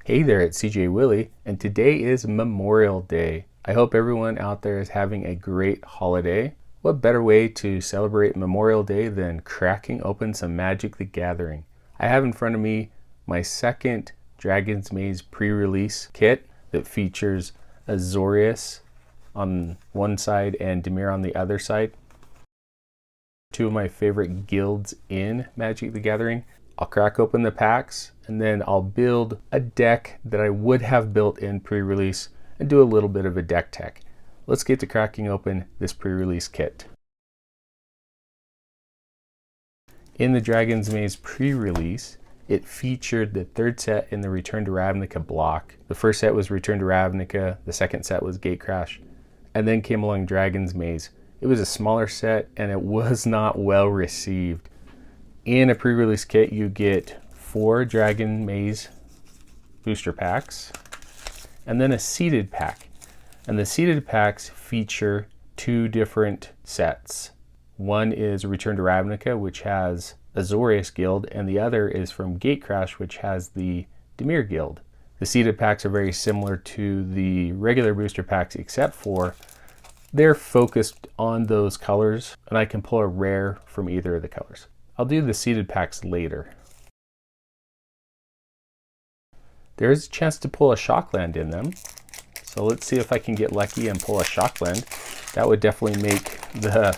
Hey there, it's CJ Willie, and today is Memorial Day. I hope everyone out there is having a great holiday. What better way to celebrate Memorial Day than cracking open some Magic the Gathering? I have in front of me my second Dragon's Maze pre-release kit that features Azorius on one side and Dimir on the other side. Two of my favorite guilds in Magic the Gathering. I'll crack open the packs and then I'll build a deck that I would have built in pre-release and do a little bit of a deck tech. Let's get to cracking open this pre-release kit. In the Dragon's Maze pre-release, it featured the third set in the Return to Ravnica block. The first set was Return to Ravnica, the second set was Gatecrash, and then came along Dragon's Maze. It was a smaller set and it was not well received. In a pre-release kit, you get 4 Dragon Maze booster packs and then a seeded pack. And the seeded packs feature 2 different sets. One is Return to Ravnica, which has Azorius Guild, and the other is from Gatecrash, which has the Dimir Guild. The seeded packs are very similar to the regular booster packs, except for they're focused on those colors, and I can pull a rare from either of the colors. I'll do the seeded packs later. There is a chance to pull a Shockland in them. So let's see if I can get lucky and pull a Shockland. That would definitely make the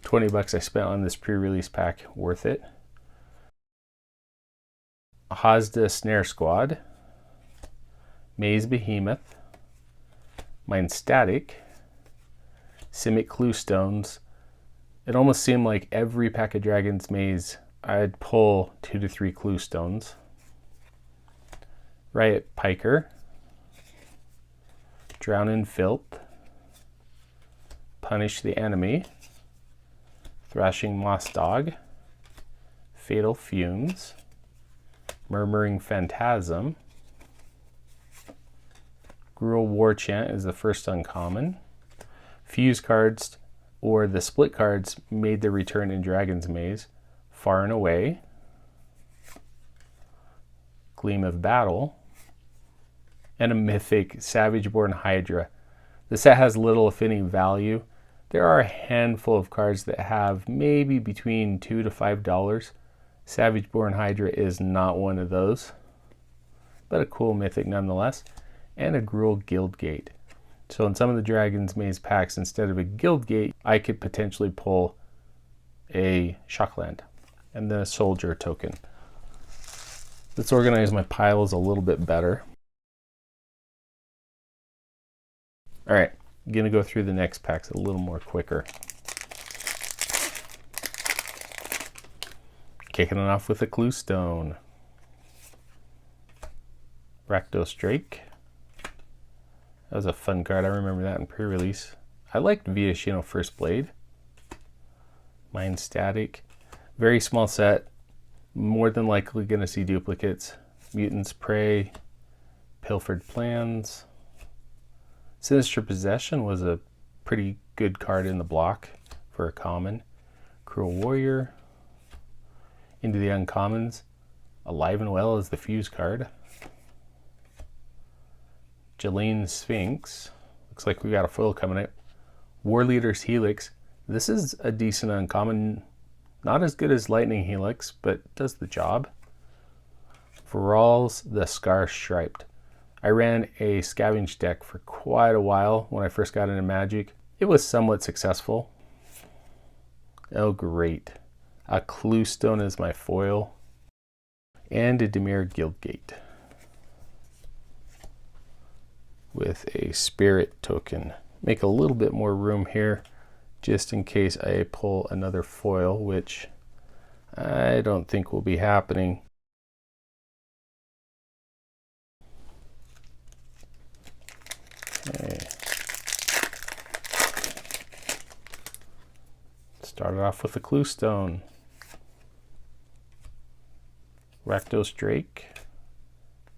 20 bucks I spent on this pre-release pack worth it. Hazda Snare Squad, Maze Behemoth, Mind Static, Simic Clue Stones. It almost seemed like every pack of Dragon's Maze I'd pull 2 to 3 Clue Stones. Riot Piker, Drown in Filth, Punish the Enemy, Thrashing Moss Dog, Fatal Fumes, Murmuring Phantasm, Gruul War Chant is the first uncommon. Fuse cards or the split cards made their return in Dragon's Maze. Far and Away, Gleam of Battle, and a mythic Savageborn Hydra. The set has little if any value. There are a handful of cards that have maybe between $2 to $5. Savageborn Hydra is not one of those, but a cool mythic nonetheless. And a Gruul Guildgate. So in some of the Dragon's Maze packs, instead of a Guildgate, I could potentially pull a Shockland and then a Soldier token. Let's organize my piles a little bit better. All right, I'm gonna go through the next packs a little more quicker. Kicking it off with a Clue Stone. Rakdos Drake. That was a fun card. I remember that in pre-release. I liked Viashino First Blade. Mind Static. Very small set. More than likely going to see duplicates. Mutant's Prey. Pilfered Plans. Sinister Possession was a pretty good card in the block for a common. Cruel Warrior. Into the Uncommons. Alive and Well is the Fuse card. Jeline Sphinx. Looks like we got a foil coming out. War Leader's Helix. This is a decent uncommon. Not as good as Lightning Helix, but does the job. Viral's the Scar Striped. I ran a scavenge deck for quite a while when I first got into Magic. It was somewhat successful. Oh great. A Clue Stone is my foil. And a Dimir Guildgate. With a Spirit token. Make a little bit more room here just in case I pull another foil, which I don't think will be happening. Okay. Started off with a Clue Stone. Rakdos Drake.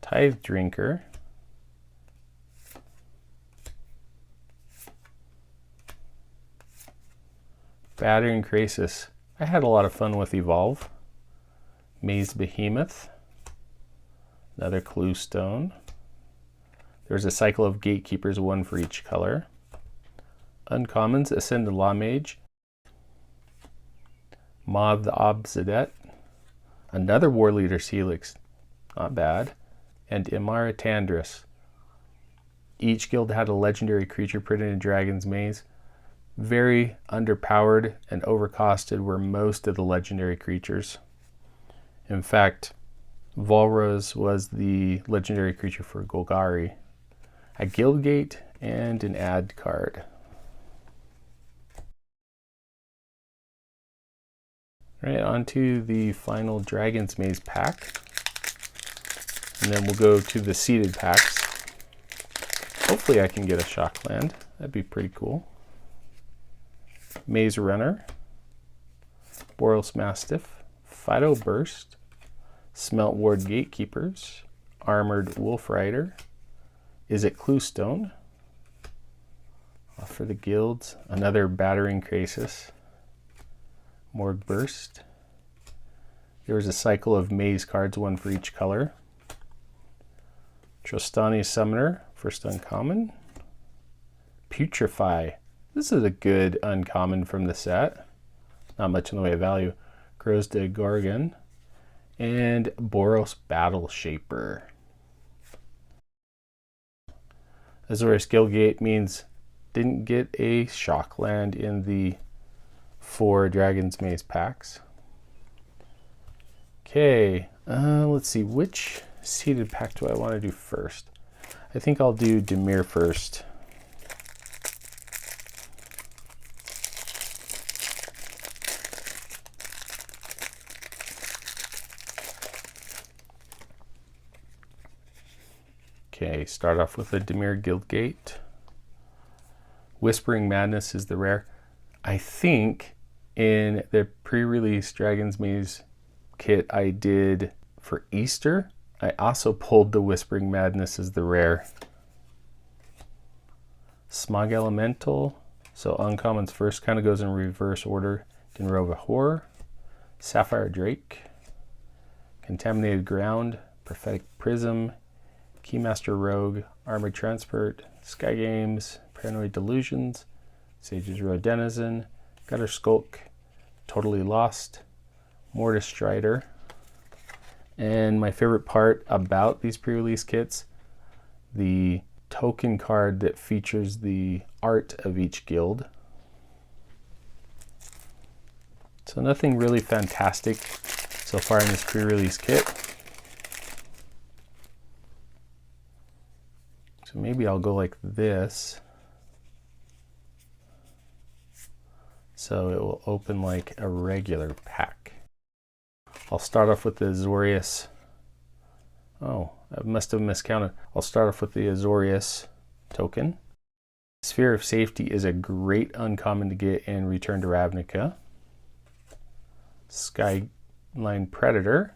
Tithe Drinker. Battering Krasis. I had a lot of fun with Evolve. Maze Behemoth. Another clue stone. There's a cycle of gatekeepers, one for each color. Uncommons, Ascended Law Mage, Mav the Obsidet, another War Leader's Helix, not bad, and Imara Tandris. Each guild had a legendary creature printed in Dragon's Maze. Very underpowered and overcosted were most of the legendary creatures. In fact, Volros was the legendary creature for Golgari, a guild gate, and an ad card. All right, on to the final Dragon's Maze pack. And then we'll go to the seeded packs. Hopefully I can get a shock land. That'd be pretty cool. Maze Runner, Boros Mastiff, Fido Burst, Smelt Ward Gatekeepers, Armored Wolf Rider, Is It Cluestone, for the guilds, another Battering Krasis, Morg Burst. There was a cycle of maze cards, one for each color. Trostani Summoner, first uncommon. Putrefy. This is a good uncommon from the set. Not much in the way of value. Grows de Gorgon. And Boros Battle Shaper. Azorius Guildgate means didn't get a shock land in the 4 Dragon's Maze packs. Okay, let's see, which seeded pack do I want to do first? I think I'll do Dimir first. Okay, start off with a Dimir Guildgate. Whispering Madness is the rare. I think in the pre-release Dragon's Maze kit I did for Easter, I also pulled the Whispering Madness as the rare. Smog Elemental, so uncommons first, kind of goes in reverse order. Dinrova Horror, Sapphire Drake, Contaminated Ground, Prophetic Prism, Keymaster Rogue, Armored Transport, Sky Games, Paranoid Delusions, Sage's Road Denizen, Gutter Skulk, Totally Lost, Mortis Strider. And my favorite part about these pre-release kits, the token card that features the art of each guild. So nothing really fantastic so far in this pre-release kit. So maybe I'll go like this. So it will open like a regular pack. I'll start off with the Azorius. Oh, I must have miscounted. I'll start off with the Azorius token. Sphere of Safety is a great uncommon to get in Return to Ravnica. Skyline Predator,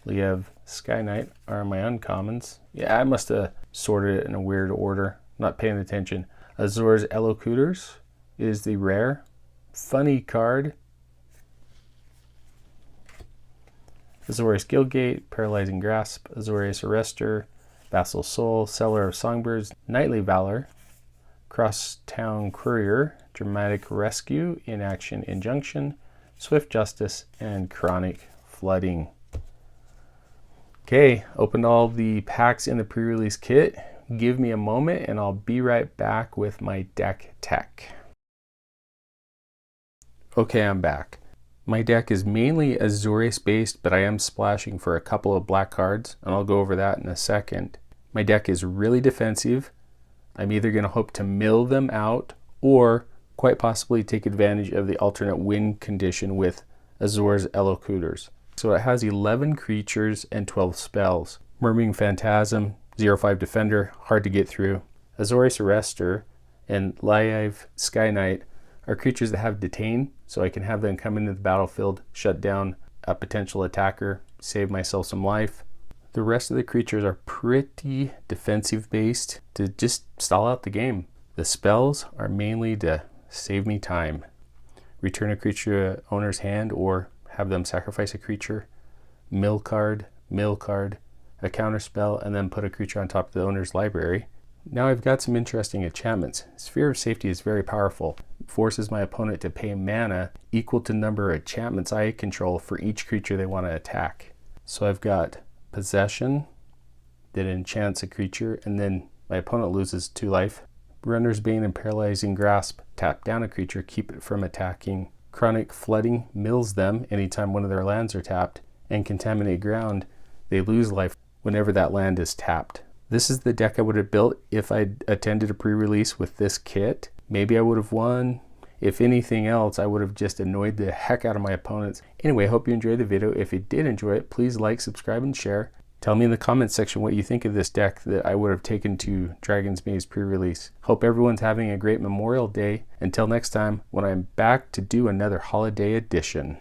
Liev Sky Knight are my uncommons. Yeah, I must have sorted it in a weird order. Not paying attention. Azor's Elocutors is the rare. Funny card. Azorius Guildgate, Paralyzing Grasp, Azorius Arrestor, Vassal Soul, Seller of Songbirds, Knightly Valor, Crosstown Courier, Dramatic Rescue, Inaction Injunction, Swift Justice, and Chronic Flooding. Okay, opened all the packs in the pre-release kit. Give me a moment and I'll be right back with my deck tech. Okay, I'm back. My deck is mainly Azorius based, but I am splashing for a couple of black cards, and I'll go over that in a second. My deck is really defensive. I'm either going to hope to mill them out or quite possibly take advantage of the alternate win condition with Azor's Elocutors. So it has 11 creatures and 12 spells. Murmuring Phantasm, 0/5 Defender, hard to get through. Azorius Arrestor and Liev Sky Knight are creatures that have Detain, so I can have them come into the battlefield, shut down a potential attacker, save myself some life. The rest of the creatures are pretty defensive based to just stall out the game. The spells are mainly to save me time. Return a creature to owner's hand or have them sacrifice a creature. Mill card, a counterspell, and then put a creature on top of the owner's library. Now I've got some interesting enchantments. Sphere of Safety is very powerful. It forces my opponent to pay mana equal to number of enchantments I control for each creature they want to attack. So I've got Possession that enchants a creature, and then my opponent loses 2 life. Runner's Bane and Paralyzing Grasp tap down a creature, keep it from attacking. Chronic Flooding mills them anytime one of their lands are tapped, and Contaminate Ground, they lose life whenever that land is tapped. This is the deck I would have built if I'd attended a pre-release with this kit. Maybe I would have won. If anything else, I would have just annoyed the heck out of my opponents. Anyway, I hope you enjoyed the video. If you did enjoy it, please like, subscribe, and share. Tell me in the comments section what you think of this deck that I would have taken to Dragon's Maze pre-release. Hope everyone's having a great Memorial Day. Until next time, when I'm back to do another holiday edition.